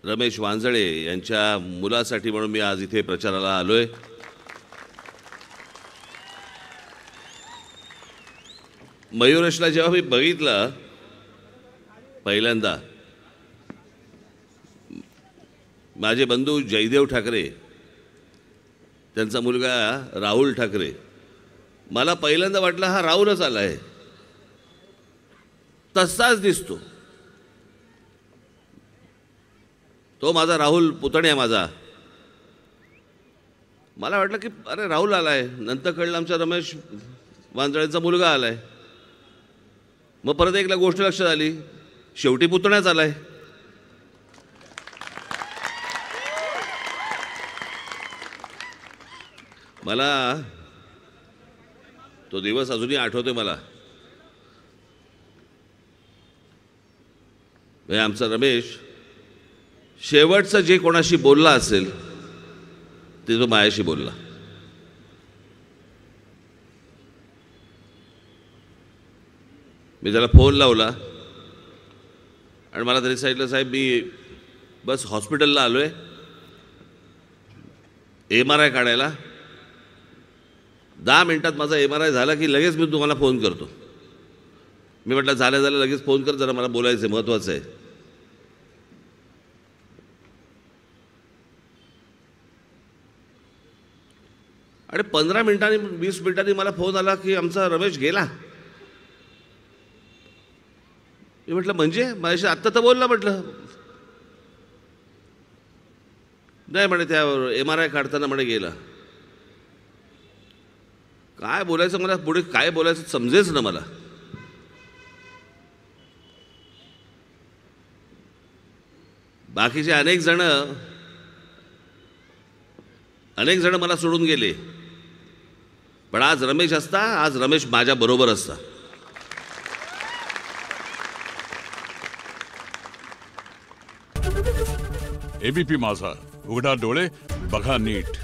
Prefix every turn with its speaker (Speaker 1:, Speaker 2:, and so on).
Speaker 1: रमेश वांजळे यांच्या मुलासाठी म्हणून मी आज इथे प्रचाराला आलोय. मयुरेशला जेव्हा मी बघितलं पहिल्यांदा, माझे बंधू जयदेव ठाकरे त्यांचा मुलगा राहुल ठाकरे, मला पहिल्यांदा वाटलं हा राहुलच आलाय, तसाच दिसतो तो माझा राहुल पुतण्या माझा. मला वाटलं की अरे राहुल आलाय, नंतर कळलं आमचा रमेश वांजळेंचा मुलगा आलाय. मग परत एकला गोष्ट लक्षात आली, शेवटी पुतण्याच आलाय. मला तो दिवस अजूनही आठवतोय मला. आमचा रमेश शेवटचं जे कोणाशी बोलला असेल ते तो मायाशी बोलला. मी त्याला फोन लावला आणि मला तरी सांगितलं, साहेब मी बस हॉस्पिटलला आलोय MRI काढायला, 10 मिनिटात माझा MRI झाला की लगेच मी तुम्हाला फोन करतो. मी म्हटलं झालं लगेच फोन कर, जरा मला बोलायचं आहे, महत्त्वाचं आहे. आणि 15 मिनिटांनी 20 मिनिटांनी मला फोन आला की आमचा रमेश गेला. मी म्हटलं म्हणजे माझ्याशी आत्ता तर बोलला. म्हटलं नाही म्हणे, त्या MRI काढताना म्हणे गेला. काय बोलायचं मला, पुढे काय बोलायचं समजेच ना मला. बाकीचे अनेक जण मला सोडून गेले, पण आज रमेश असता, आज रमेश माझ्या बरोबर असता.
Speaker 2: ABP माझा, उघडा डोळे बघा नीट.